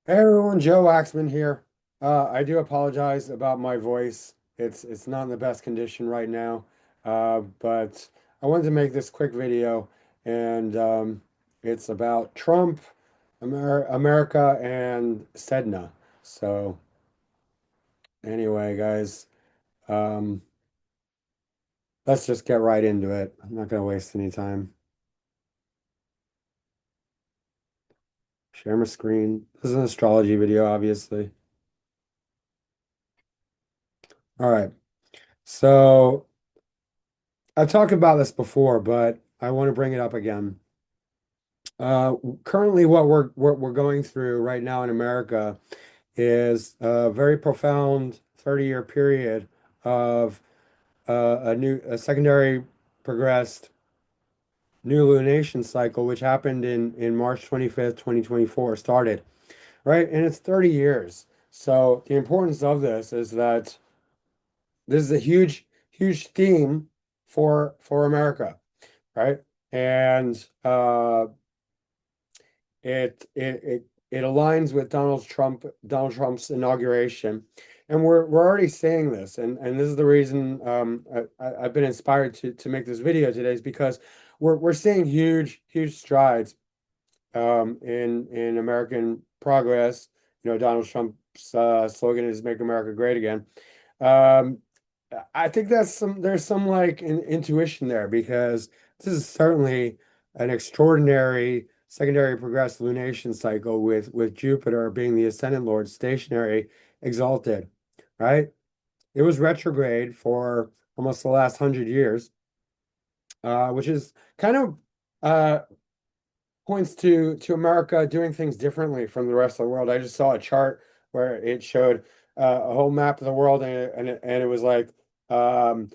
Hey everyone, Joe Waxman here. I do apologize about my voice. It's not in the best condition right now, but I wanted to make this quick video, and it's about Trump, America, and Sedna. So anyway, guys, um, let's just get right into it. I'm not going to waste any time. Share my screen. This is an astrology video, obviously. All right. So I've talked about this before, but I want to bring it up again. Currently, what we're going through right now in America is a very profound 30-year period of a secondary progressed new lunation cycle, which happened in March 25th, 2024, started, right? And it's 30 years. So the importance of this is that this is a huge theme for America, right? And it aligns with Donald Trump's inauguration, and we're already saying this, and this is the reason I've been inspired to make this video today is because we're seeing huge strides in American progress. You know, Donald Trump's slogan is "Make America Great Again." Um, I think there's some like intuition there because this is certainly an extraordinary secondary progressed lunation cycle with Jupiter being the ascendant lord stationary exalted, right? It was retrograde for almost the last 100 years, which is kind of uh, points to America doing things differently from the rest of the world. I just saw a chart where it showed a whole map of the world, and it was like um,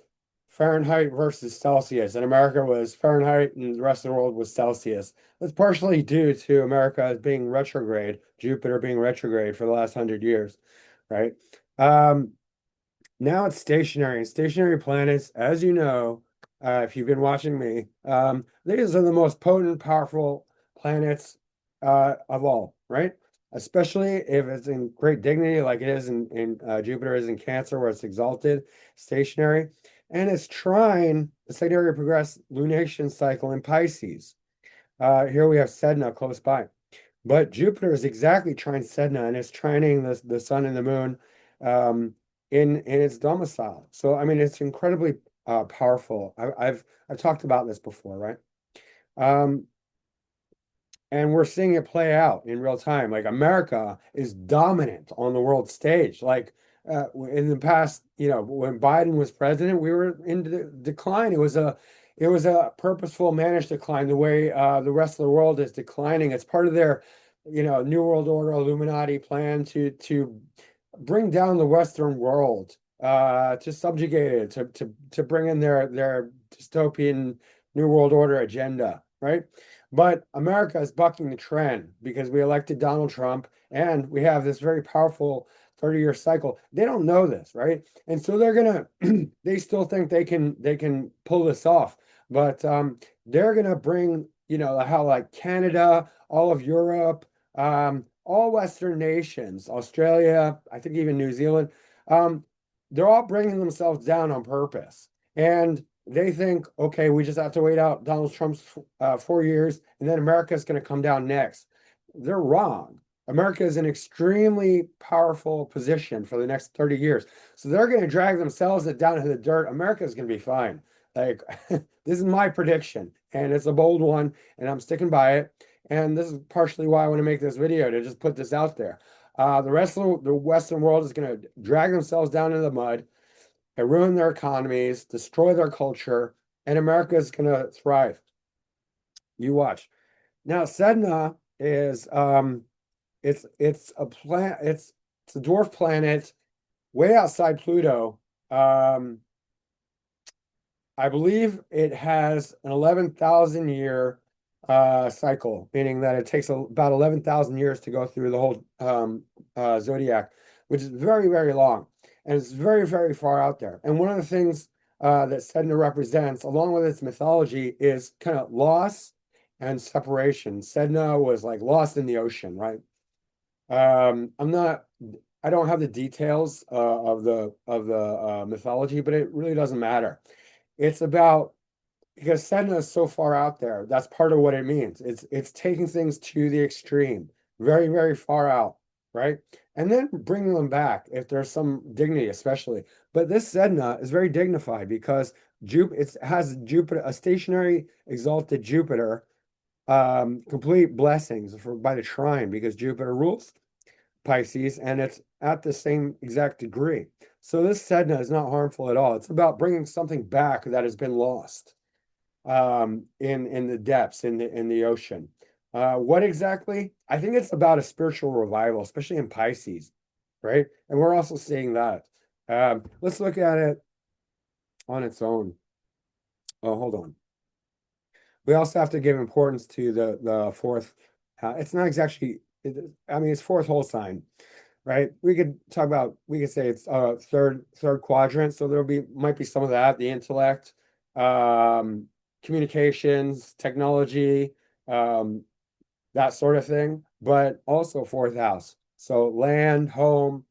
Fahrenheit versus Celsius, and America was Fahrenheit, and the rest of the world was Celsius. That's partially due to America being retrograde, Jupiter being retrograde for the last 100 years, right? Um, Now it's stationary. And stationary planets, as you know, if you've been watching me, these are the most potent, powerful planets of all, right? Especially if it's in great dignity, like it is in Jupiter is in Cancer, where it's exalted, stationary, and it's trine the sidereal progressed lunation cycle in Pisces. Here we have Sedna close by. But Jupiter is exactly trine Sedna, and it's trining the sun and the moon um, in its domicile. So I mean, it's incredibly powerful. I've talked about this before, right? Um, and we're seeing it play out in real time. Like America is dominant on the world stage. Like in the past, you know, when Biden was president, we were in decline. It was a purposeful managed decline. The way the rest of the world is declining, it's part of their, you know, New World Order Illuminati plan to bring down the Western world, to subjugate it, to bring in their dystopian New World Order agenda, right? But America is bucking the trend because we elected Donald Trump and we have this very powerful 30-year cycle. They don't know this, right? And so they're gonna they still think they can pull this off. But they're gonna bring, you know, how like Canada, all of Europe, all Western nations, Australia, I think even New Zealand, um, they're all bringing themselves down on purpose. And they think, okay, we just have to wait out Donald Trump's 4 years, and then America's going to come down next. They're wrong. America is in an extremely powerful position for the next 30 years. So they're going to drag themselves down to the dirt. America is going to be fine. Like, this is my prediction, and it's a bold one, and I'm sticking by it. And this is partially why I want to make this video to just put this out there. The rest of the Western world is going to drag themselves down into the mud and ruin their economies, destroy their culture, and America is going to thrive. You watch. Now, Sedna is it's a planet. It's a dwarf planet way outside Pluto. Um, I believe it has an 11,000 year cycle, meaning that it takes about 11,000 years to go through the whole zodiac, which is very long. And it's very far out there. And one of the things that Sedna represents, along with its mythology, is kind of loss and separation. Sedna was like lost in the ocean, right? I'm not, I don't have the details of the mythology, but it really doesn't matter. It's about because Sedna is so far out there. That's part of what it means. It's taking things to the extreme, very, very far out, right? And then bringing them back if there's some dignity, especially. But this Sedna is very dignified because it has Jupiter, a stationary exalted Jupiter, complete blessings for by the trine because Jupiter rules Pisces and it's at the same exact degree. So this Sedna is not harmful at all. It's about bringing something back that has been lost in the depths in the ocean. What exactly? I think it's about a spiritual revival, especially in Pisces, right? And we're also seeing that. Let's look at it on its own. Oh, hold on. We also have to give importance to the fourth. It's not exactly. I mean, it's fourth whole sign, right? We could talk about. We could say it's third quadrant. So there'll be might be some of that. The intellect, um, communications, technology, um, that sort of thing. But also fourth house. So land, home,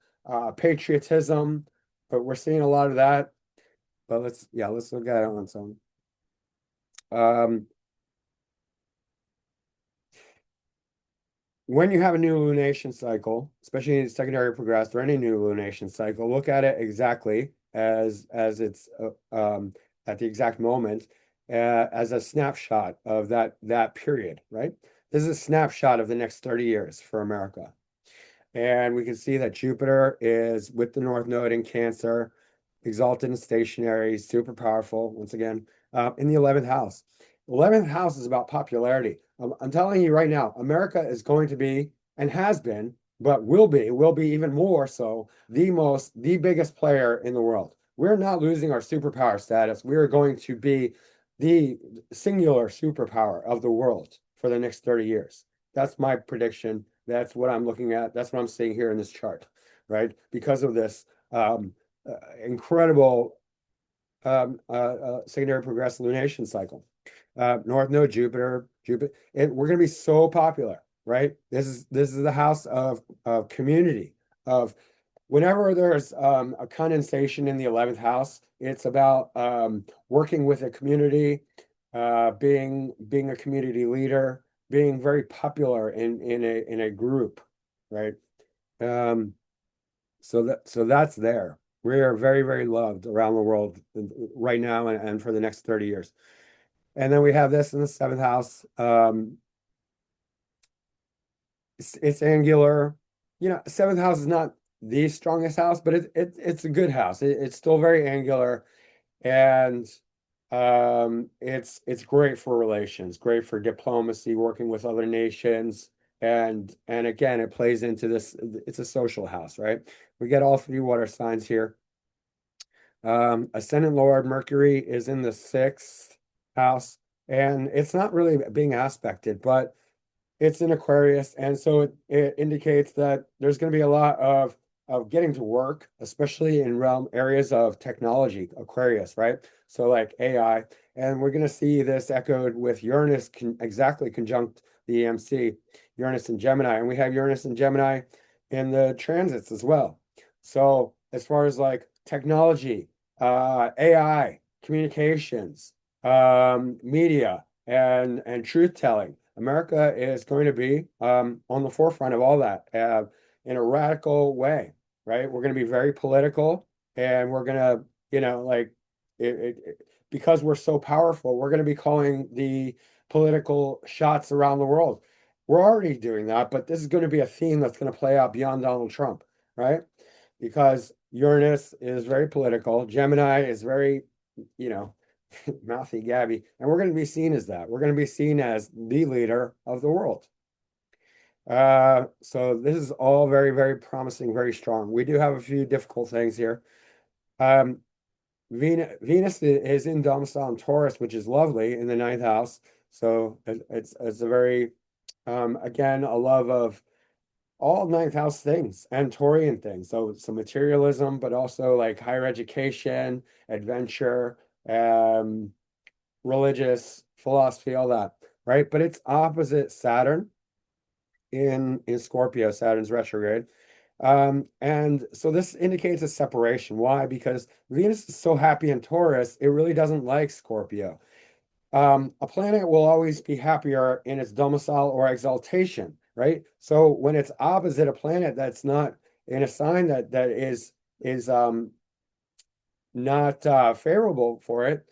patriotism. But we're seeing a lot of that. But let's look at it on its own. Um, when you have a new lunation cycle, especially in secondary progressed or any new lunation cycle, look at it exactly as it's at the exact moment as a snapshot of that period, right? This is a snapshot of the next 30 years for America. And we can see that Jupiter is with the North Node in Cancer, exalted and stationary, super powerful, once again, in the 11th house. 11th house is about popularity. I'm telling you right now, America is going to be, and has been, but will be even more so, the biggest player in the world. We're not losing our superpower status. We are going to be the singular superpower of the world for the next 30 years. That's my prediction. That's what I'm looking at. That's what I'm seeing here in this chart, right? Because of this incredible secondary progressive lunation cycle. North Node, Jupiter. We're going to be so popular, right? This is the house of community, of whenever there's a condensation in the 11th house, it's about working with a community, being a community leader, being very popular in a group, right? Um, so that's there. We are very, very loved around the world right now and for the next 30 years. And then we have this in the seventh house. It's angular. You know, seventh house is not the strongest house, but it's a good house. It's still very angular, and it's great for relations, great for diplomacy, working with other nations, and again, it plays into this. It's a social house, right? We get all three water signs here. Ascendant Lord Mercury is in the sixth house, and it's not really being aspected, but it's in Aquarius, and so it indicates that there's going to be a lot of getting to work, especially in realm areas of technology, Aquarius, right? So like AI, and we're going to see this echoed with Uranus exactly conjunct the EMC, Uranus and Gemini, and we have Uranus and Gemini in the transits as well. So as far as like technology, AI, communications, media, and truth telling. America is going to be on the forefront of all that in a radical way, right? We're going to be very political, and we're going to, like because we're so powerful, we're going to be calling the political shots around the world. We're already doing that, but this is going to be a theme that's going to play out beyond Donald Trump, right? Because Uranus is very political, Gemini is very, you know, mouthy Gabby, and we're going to be seen as that. We're going to be seen as the leader of the world. So this is all very, very promising, very strong. We do have a few difficult things here. Um, Venus is in domicile in Taurus, which is lovely in the ninth house. So it's a very again a love of all ninth house things and Taurian things. So some materialism, but also like higher education, adventure, religious philosophy, all that, right? But it's opposite Saturn. in Scorpio, Saturn's retrograde. And so this indicates a separation. Why? Because Venus is so happy in Taurus, it really doesn't like Scorpio. A planet will always be happier in its domicile or exaltation, right? So when it's opposite a planet that's not in a sign that is not favorable for it,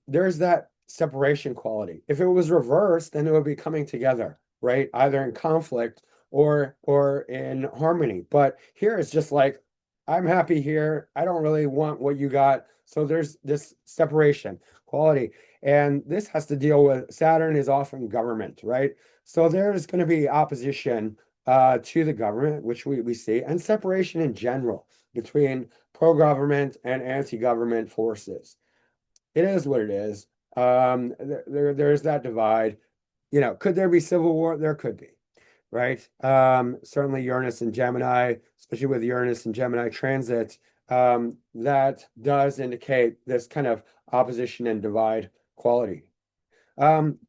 there's that separation quality. If it was reversed, then it would be coming together, right? Either in conflict or in harmony. But here it's just like, I'm happy here. I don't really want what you got. So there's this separation quality. And this has to deal with Saturn is often government, right? So there's going to be opposition to the government, which we see, and separation in general between pro-government and anti-government forces. It is what it is. There's that divide. You know, could there be civil war? There could be, right? Certainly Uranus and Gemini, especially with Uranus and Gemini transit, that does indicate this kind of opposition and divide quality. Um,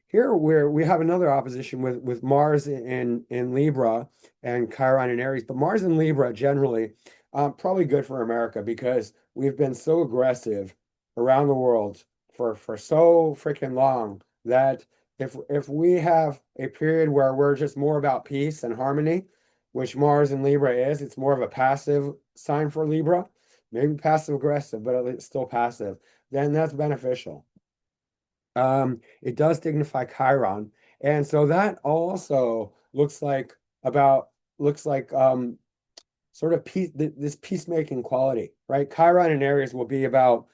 Here where we have another opposition with Mars in Libra and Chiron in Aries, but Mars in Libra generally probably good for America because we've been so aggressive around the world for so freaking long that if we have a period where we're just more about peace and harmony, which Mars in Libra is, it's more of a passive sign for Libra, maybe passive aggressive, but at least still passive, then that's beneficial. It does dignify Chiron. And so that also about looks like sort of this peacemaking quality, right? Chiron in Aries will be about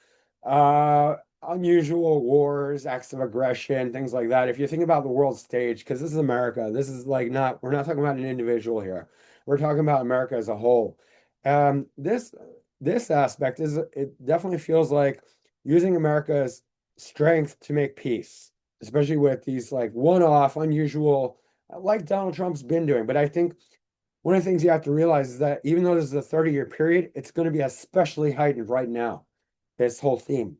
unusual wars, acts of aggression, things like that. If you think about the world stage, because this is America, this is like not, we're not talking about an individual here. We're talking about America as a whole. This aspect is it definitely feels like using America's strength to make peace, especially with these like one-off, unusual, like Donald Trump's been doing. But I think one of the things you have to realize is that even though this is a 30-year period, it's going to be especially heightened right now, this whole theme,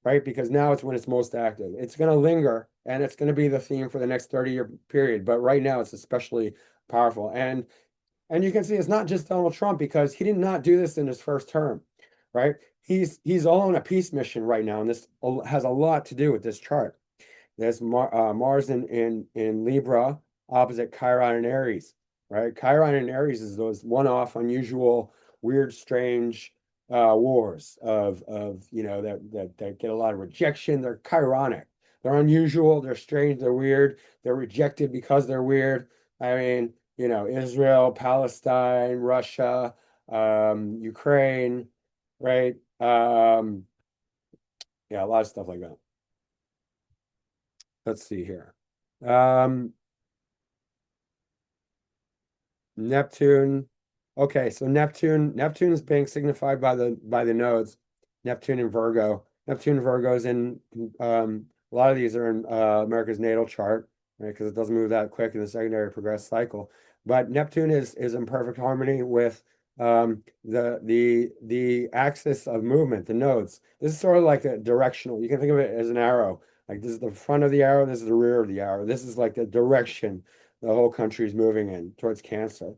right? Because now it's when it's most active. It's going to linger and it's going to be the theme for the next 30-year period. But right now it's especially powerful. And you can see it's not just Donald Trump because he did not do this in his first term, right? He's all on a peace mission right now, and this has a lot to do with this chart. There's Mars in Libra opposite Chiron and Aries, right? Chiron and Aries is those one-off, unusual, weird, strange wars of that get a lot of rejection. They're chironic. They're unusual. They're strange. They're weird. They're rejected because they're weird. I mean, Israel, Palestine, Russia, Ukraine, right? Yeah, a lot of stuff like that. Let's see here. Um, Neptune. Okay, so Neptune is being signified by the nodes. Neptune and Virgo. Neptune and Virgo is in a lot of these are in America's natal chart, right? Because it doesn't move that quick in the secondary progressed cycle. But Neptune is in perfect harmony with the axis of movement, the nodes. This is sort of like a directional. You can think of it as an arrow. Like this is the front of the arrow, this is the rear of the arrow. This is like the direction the whole country is moving in towards Cancer,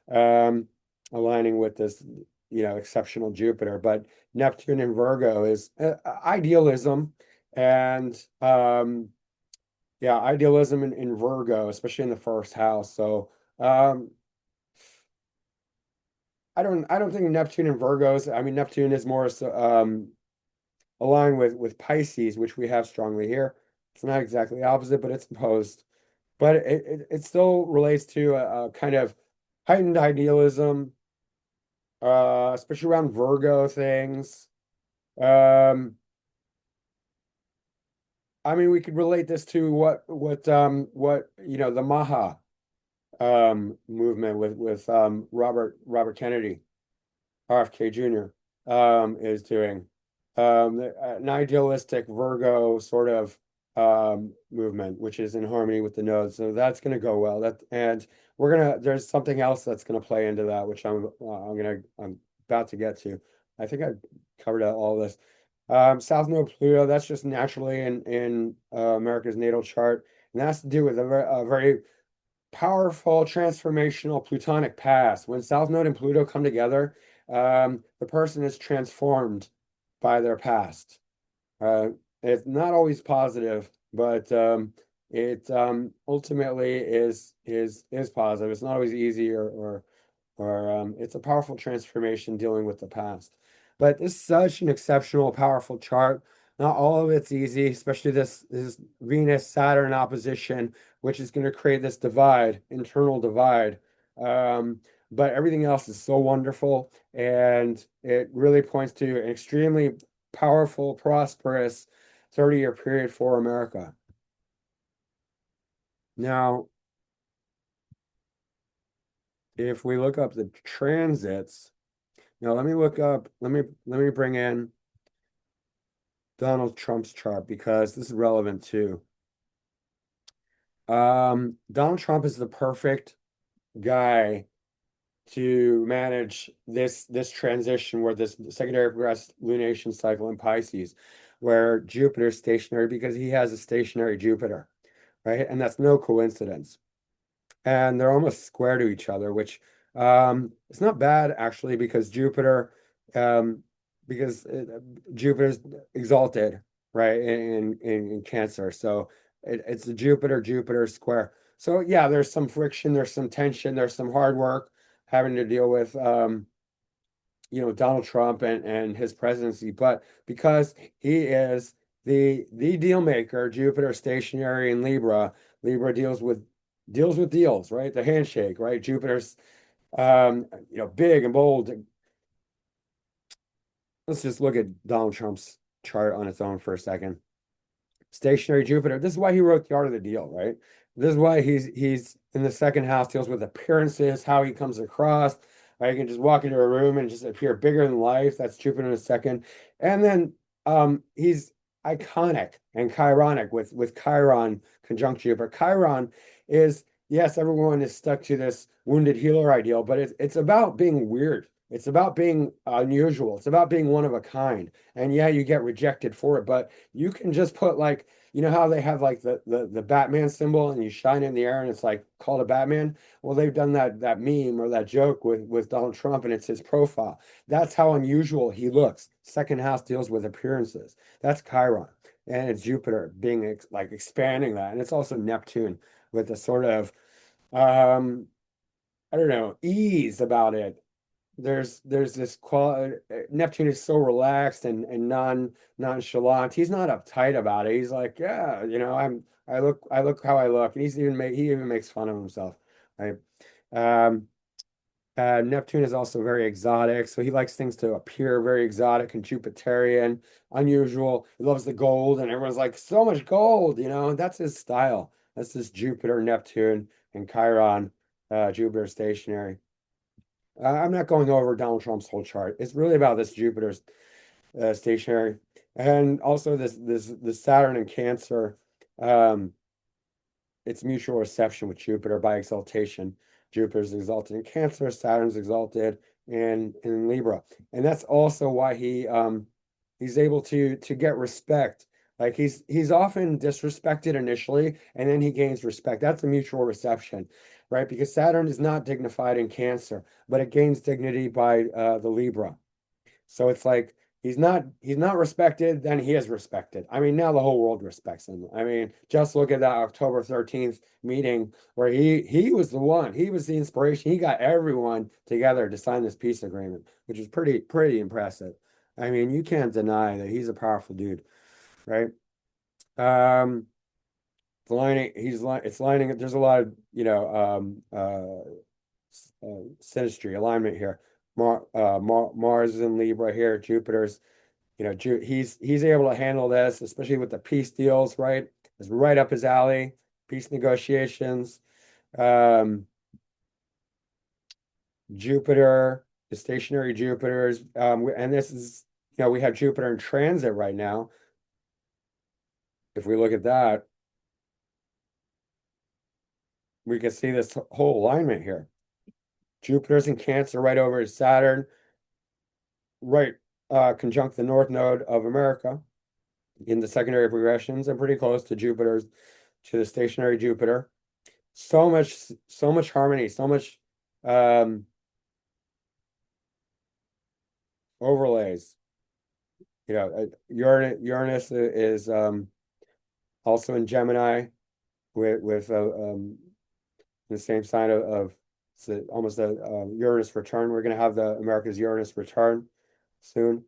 um, aligning with this, exceptional Jupiter. But Neptune in Virgo is idealism, and yeah, idealism in Virgo, especially in the first house. So I don't think Neptune and Virgos. I mean, Neptune is more so, aligned with Pisces, which we have strongly here. It's not exactly opposite, but it's opposed. But it still relates to a kind of heightened idealism, especially around Virgo things. Um, I mean, we could relate this to what the Maha movement with Robert Kennedy, RFK Jr. Is doing. An idealistic Virgo sort of movement, which is in harmony with the nodes. So that's going to go well. And there's something else that's going to play into that, which I'm about to get to. I think I covered all this. South Node Pluto, that's just naturally in America's natal chart, and that has to do with a very powerful transformational plutonic past. When South Node and Pluto come together, the person is transformed by their past. Uh, it's not always positive, but it ultimately is positive. It's not always easy or it's a powerful transformation dealing with the past. But this is such an exceptional, powerful chart. Not all of it's easy, especially this Venus Saturn opposition, which is going to create this divide, internal divide. But everything else is so wonderful, and it really points to an extremely powerful, prosperous 30-year period for America. Now, if we look up the transits, now let me bring in Donald Trump's chart because this is relevant too. Donald Trump is the perfect guy to manage this transition where this secondary progressed lunation cycle in Pisces, where Jupiter's stationary because he has a stationary Jupiter, right? And that's no coincidence. And they're almost square to each other, which it's not bad actually um, because Jupiter's exalted, right, in Cancer. So it's a Jupiter square. So yeah, there's some friction, there's some tension, there's some hard work having to deal with Donald Trump and his presidency, but because he is the deal maker, Jupiter stationary in Libra, Libra deals with deals, right? The handshake, right? Jupiter's big and bold. Let's just look at Donald Trump's chart on its own for a second. Stationary Jupiter. This is why he wrote the art of the deal, right? This is why he's in the second house, deals with appearances, how he comes across. Right? You can just walk into a room and just appear bigger than life. That's Jupiter in a second. And then he's iconic and chironic with Chiron conjunct Jupiter. Chiron is, yes, everyone is stuck to this wounded healer ideal, but it's about being weird. It's about being unusual. It's about being one of a kind. And yeah, you get rejected for it, but you can just put like, you know how they have like the Batman symbol and you shine it in the air and it's like called a Batman? Well, they've done that meme or that joke with Donald Trump and it's his profile. That's how unusual he looks. Second house deals with appearances. That's Chiron. And it's Jupiter being like expanding that. And it's also Neptune with a sort of I don't know, ease about it. There's this quality. Neptune is so relaxed and nonchalant. He's not uptight about it. He's like, yeah, I look how I look, and he even makes fun of himself, right? Um, Neptune is also very exotic, so he likes things to appear very exotic and Jupiterian, unusual. He loves the gold, and everyone's like, so much gold, that's his style. That's this Jupiter, Neptune, and Chiron, Jupiter stationary. I'm not going over Donald Trump's whole chart. It's really about this Jupiter's stationary, and also this Saturn and Cancer. Um, it's mutual reception with Jupiter by exaltation. Jupiter's exalted in Cancer, Saturn's exalted in Libra, and that's also why he's able to get respect. Like he's often disrespected initially, and then he gains respect. That's a mutual reception, right? Because Saturn is not dignified in Cancer, but it gains dignity by the Libra. So it's like he's not respected, then he is respected. I mean, now the whole world respects him. I mean, just look at that October 13th meeting where he was the one, he was the inspiration. He got everyone together to sign this peace agreement, which is pretty impressive. I mean, you can't deny that he's a powerful dude, right? Um, it's lining. There's a lot of synastry alignment here. Mars is in Libra here. Jupiter's, he's able to handle this, especially with the peace deals, right? It's right up his alley. Peace negotiations. Um, Jupiter, the stationary Jupiters, and this is, we have Jupiter in transit right now. If we look at that, we can see this whole alignment here. Jupiter's in Cancer right over Saturn, right conjunct the North Node of America in the secondary progressions and pretty close to the stationary Jupiter. so much harmony, so much um overlays. You know, Uranus is also in Gemini with the same sign of almost a Uranus return. We're going to have the America's Uranus return soon.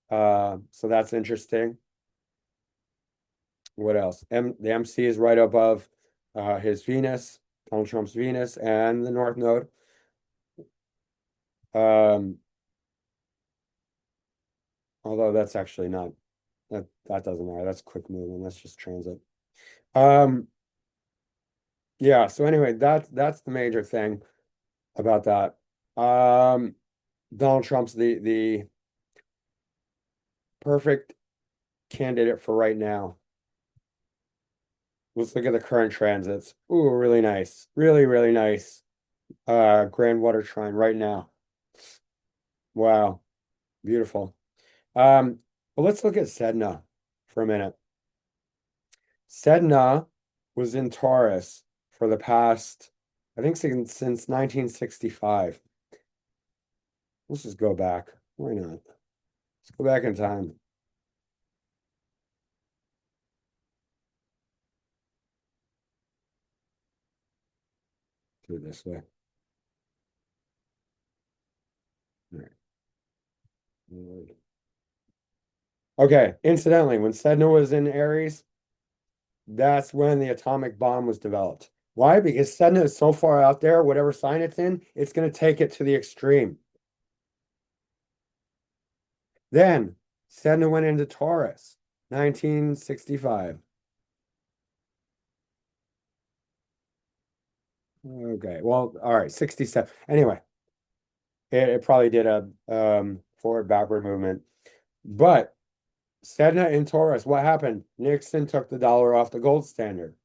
So that's interesting. What else? The MC is right above his Venus, Donald Trump's Venus, and the North Node. Um, although that's actually not that doesn't matter. That's quick moving. That's just transit. Um, yeah. So anyway, that's the major thing about that. Um, Donald Trump's the perfect candidate for right now. Let's look at the current transits. Ooh, really nice. Really, really nice. Grand Water Trine right now. Wow, beautiful. But let's look at Sedna for a minute. Sedna was in Taurus for the past, I think since 1965. Let's just go back. Why not? Let's go back in time. Do it this way. All right. Okay, incidentally, when Sedna was in Aries, that's when the atomic bomb was developed. Why? Because Sedna is so far out there, whatever sign it's in, it's going to take it to the extreme. Then Sedna went into Taurus, 1965. Okay, well, all right, 67. Anyway, it probably did a forward backward movement. But Sedna in Taurus, what happened? Nixon took the dollar off the gold standard.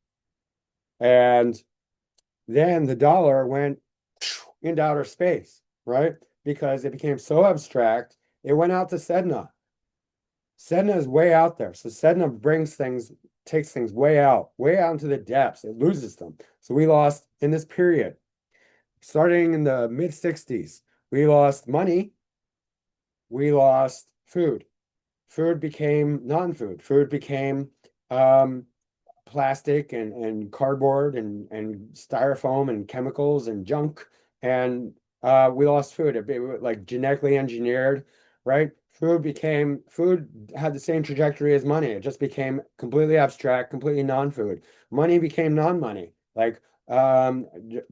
And then the dollar went into outer space, right? Because it became so abstract, it went out to Sedna. Sedna is way out there. So Sedna takes things way out into the depths. It loses them. So we lost in this period, starting in the mid 60s, we lost money, we lost food. Food became non-food. Food became um, plastic and cardboard and styrofoam and chemicals and junk. And we lost food. Like genetically engineered, right? Food had the same trajectory as money. It just became completely abstract, completely non-food. Money became non-money. Like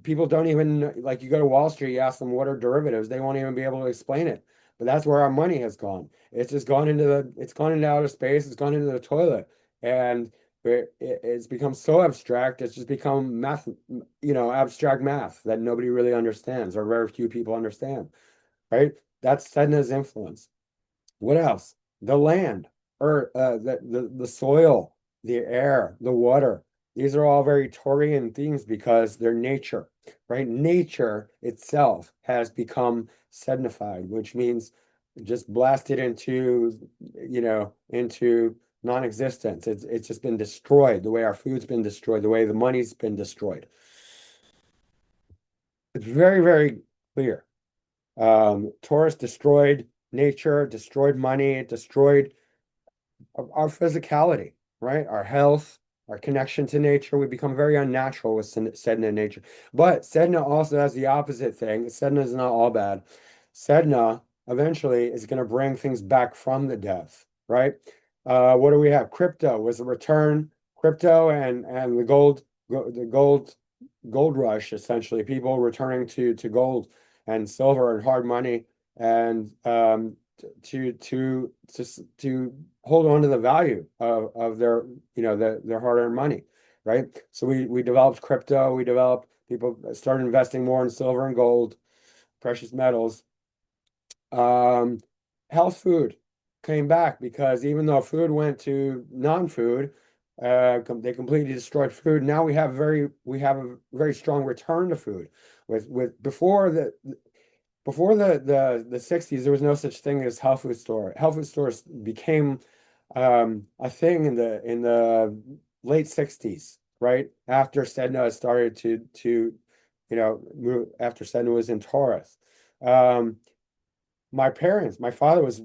people don't even like you go to Wall Street, you ask them what are derivatives, they won't even be able to explain it. But that's where our money has gone. It's gone into outer space, it's gone into the toilet. And it's become so abstract, it's just become math, abstract math that nobody really understands or very few people understand, right? That's Sedna's influence. What else? The land, or the soil, the air, the water. These are all very Taurian themes because they're nature, right? Nature itself has become sednified, which means just blasted into non-existence. It's just been destroyed, the way our food's been destroyed, the way the money's been destroyed. It's very, very clear. Taurus destroyed nature, destroyed money, it destroyed our physicality, right? Our health, our connection to nature. We become very unnatural with Sedna nature. But Sedna also has the opposite thing. Sedna is not all bad. Sedna eventually is going to bring things back from the death, right? What do we have? Crypto was a return. Crypto and the gold rush, essentially, people returning to gold and silver and hard money and to hold on to the value of their their hard-earned money, right? So we developed crypto, we developed people started investing more in silver and gold, precious metals. Um, Health food came back because even though food went to non-food, they completely destroyed food. Now we have a very strong return to food. With before the 60s, there was no such thing as health food store. Health food stores became a thing in the late 60s, right? After Sedna started to move after Sedna was in Taurus. Um, my father was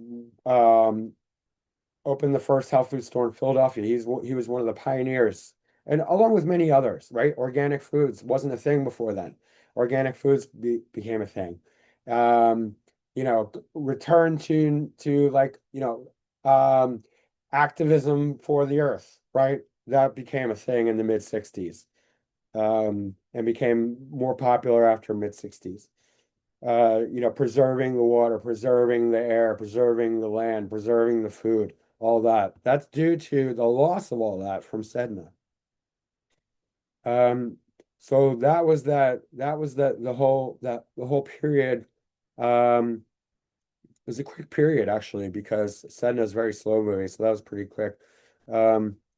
opened the first health food store in Philadelphia. He was one of the pioneers, and along with many others, right? Organic foods wasn't a thing before then. Organic foods became a thing. Um, return to like, activism for the earth, right? That became a thing in the mid 60s, and became more popular after mid 60s. Preserving the water, preserving the air, preserving the land, preserving the food, all that. That's due to the loss of all that from Sedna. Um, so that was the whole period. It was a quick period actually because Sedna is very slow moving, so that was pretty quick.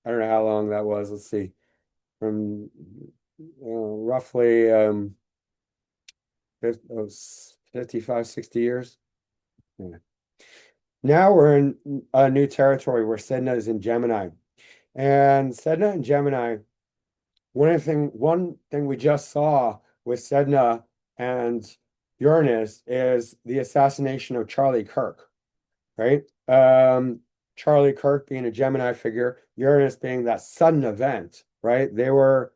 I don't know how long that was. Let's see, from roughly 55, 60 years. Yeah. Now we're in a new territory where Sedna is in Gemini. And Sedna and Gemini, one thing we just saw with Sedna and Uranus is the assassination of Charlie Kirk, right? Charlie Kirk being a Gemini figure, Uranus being that sudden event, right? They were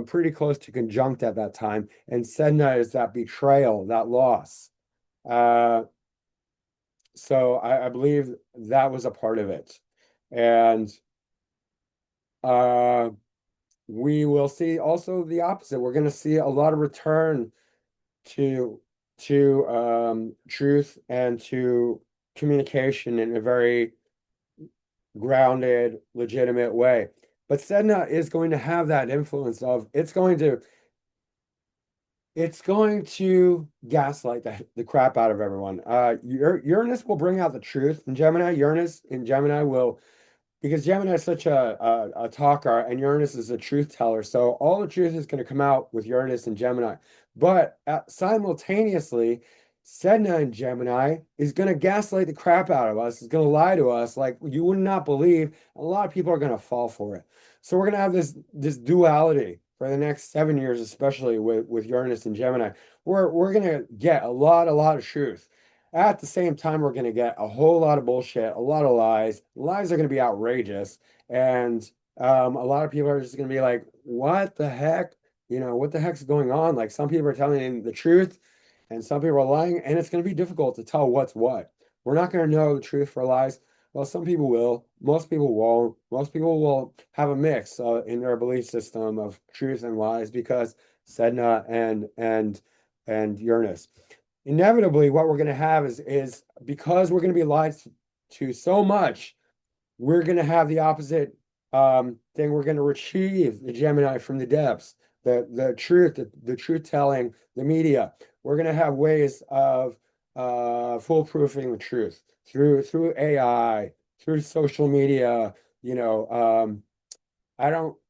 pretty close to conjunct at that time. And Sedna is that betrayal, that loss. Uh, so I believe that was a part of it. And uh, we will see also the opposite. We're going to see a lot of return to truth and to communication in a very grounded, legitimate way. But Sedna is going to have that influence of it's going to gaslight the crap out of everyone. Uranus will bring out the truth in Gemini. Uranus in Gemini will because Gemini is such a talker and Uranus is a truth teller. So all the truth is going to come out with Uranus and Gemini. But simultaneously, Sedna and Gemini is going to gaslight the crap out of us. It's going to lie to us like you would not believe. A lot of people are going to fall for it. So we're going to have this duality for the next 7 years, especially with Uranus and Gemini. We're going to get a lot of truth. At the same time, we're going to get a whole lot of bullshit, a lot of lies. Lies are going to be outrageous. And a lot of people are just going to be like, what the heck? What the heck's going on? Like some people are telling the truth and some people are lying, and it's going to be difficult to tell what's what. We're not going to know the truth for lies. Well, some people will. Most people won't. Most people will have a mix in their belief system of truth and lies because Sedna and Uranus inevitably what we're going to have is because we're going to be lied to so much, we're going to have the opposite thing. We're going to retrieve the Gemini from the depths, the truth, the truth telling, the media. We're going to have ways of foolproofing the truth through AI, through social media.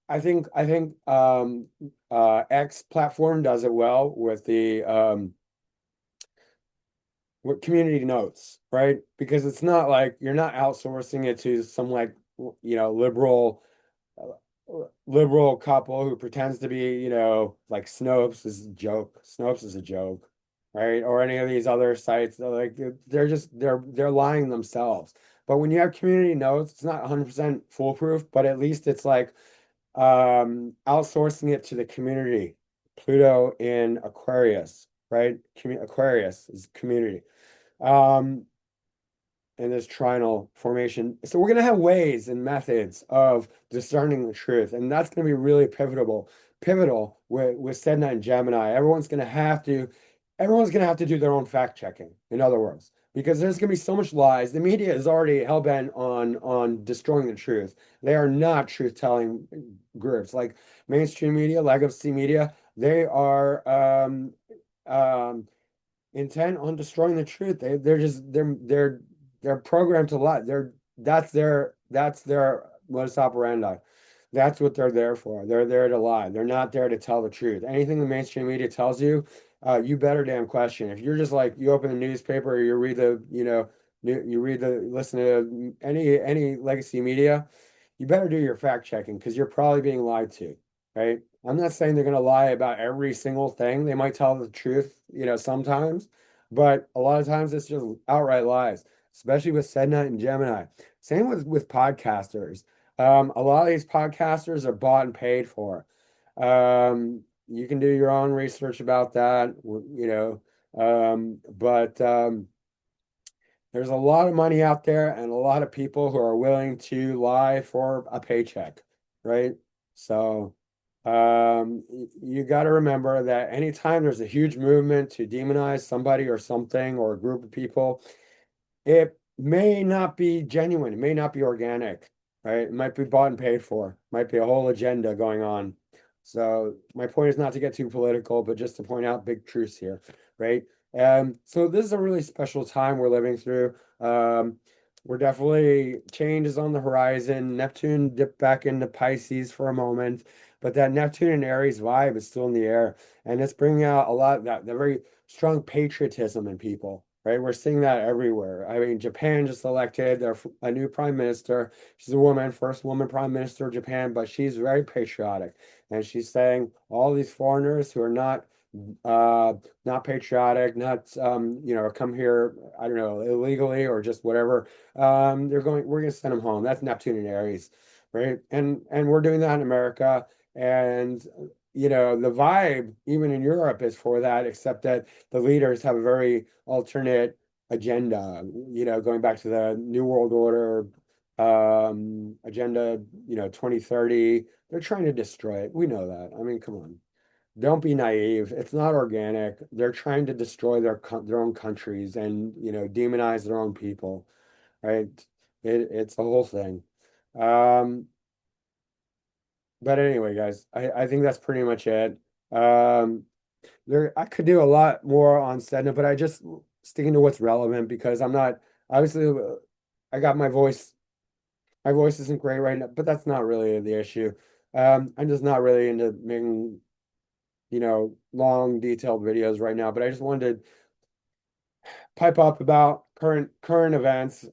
I think X platform does it well with community notes, right? Because it's not like you're not outsourcing it to some like liberal couple who pretends to be, like Snopes is a joke, right? Or any of these other sites, they're lying themselves. But when you have community notes, it's not 100% foolproof, but at least it's like outsourcing it to the community. Pluto in Aquarius, right? Aquarius is community. Um, in this trinal formation. So we're going to have ways and methods of discerning the truth, and that's going to be really pivotal with Sedna and Gemini. Everyone's going to have to do their own fact checking, in other words, because there's going to be so much lies. The media is already hell-bent on destroying the truth. They are not truth-telling groups like mainstream media, legacy media. They are um, intent on destroying the truth. They're programmed to lie. That's their modus operandi. That's what they're there for. They're there to lie. They're not there to tell the truth. Anything the mainstream media tells you, you better damn question. If you're just like you open the newspaper or you read listen to any legacy media, you better do your fact checking because you're probably being lied to. right? I'm not saying they're going to lie about every single thing. They might tell the truth, sometimes, but a lot of times it's just outright lies, especially with Sedna and Gemini. Same with podcasters. A lot of these podcasters are bought and paid for. You can do your own research about that, but there's a lot of money out there and a lot of people who are willing to lie for a paycheck, right? So you got to remember that anytime there's a huge movement to demonize somebody or something or a group of people, it may not be genuine. It may not be organic, right? It might be bought and paid for. Might be a whole agenda going on. So my point is not to get too political, but just to point out big truths here, right? So this is a really special time we're living through. We're definitely change is on the horizon. Neptune dipped back into Pisces for a moment, but that Neptune and Aries vibe is still in the air, and it's bringing out a lot of that very strong patriotism in people, right? We're seeing that everywhere. I mean, Japan just elected a new prime minister. She's a woman, first woman prime minister of Japan, but she's very patriotic. And she's saying all these foreigners who are not patriotic, not come here, I don't know, illegally or just whatever. We're gonna send them home. That's Neptune and Aries, right? And we're doing that in America. And the vibe, even in Europe, is for that, except that the leaders have a very alternate agenda, going back to the New World Order agenda, 2030. They're trying to destroy it. We know that. I mean, come on. Don't be naive. It's not organic. They're trying to destroy their own countries and, demonize their own people, right? It's the whole thing. Um, but anyway, guys, I think that's pretty much it. Um, I could do a lot more on Sedna, but I just sticking to what's relevant because I'm not obviously I got my voice. My voice isn't great right now, but that's not really the issue. I'm just not really into making, long detailed videos right now, but I just wanted to pipe up about current events,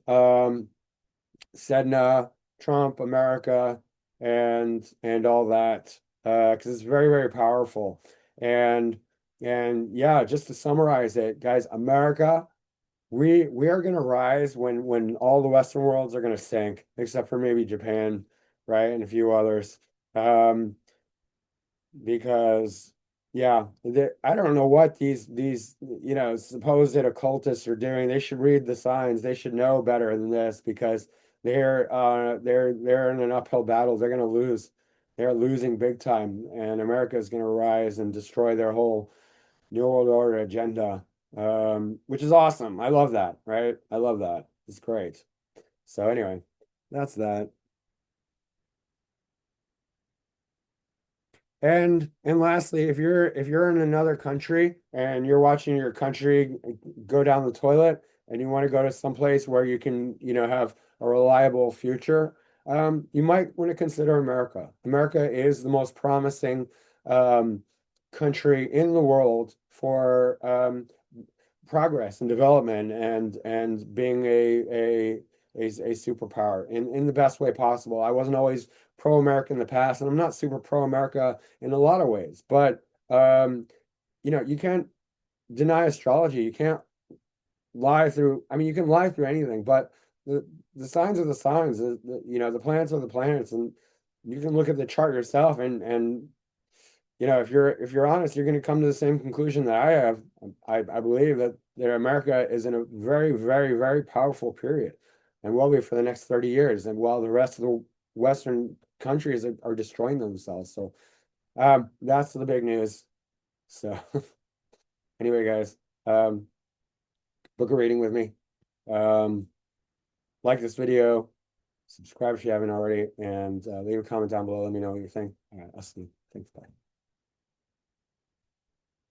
Sedna, Trump, America, and all that, because it's very, very powerful. And and yeah, just to summarize it, guys, America, we are gonna rise when all the Western worlds are gonna sink, except for maybe Japan, right, and a few others. Um, because yeah, I don't know what these supposed occultists are doing. They should read the signs. They should know better than this because they're in an uphill battle. They're going to lose. They're losing big time, and America is going to rise and destroy their whole New World Order agenda, which is awesome. I love that, right? I love that. It's great. So anyway, that's that. And lastly, if you're in another country and you're watching your country go down the toilet and you want to go to some place where you can, have a reliable future, you might want to consider America. America is the most promising um, country in the world for progress and development and being a superpower in the best way possible. I wasn't always pro-America in the past, and I'm not super pro-America in a lot of ways, but you can't deny astrology. You can't lie through, I mean, you can lie through anything, but the signs are the signs, the planets are the planets, and you can look at the chart yourself and if you're honest, you're going to come to the same conclusion that I have. I believe that America is in a very, very, very powerful period and will be for the next 30 years. And while the rest of the Western countries are destroying themselves. So that's the big news. So anyway, guys, um, book a reading with me. Um, like this video, subscribe if you haven't already, and leave a comment down below. Let me know what you think. All right, I'll see you. Thanks. Bye.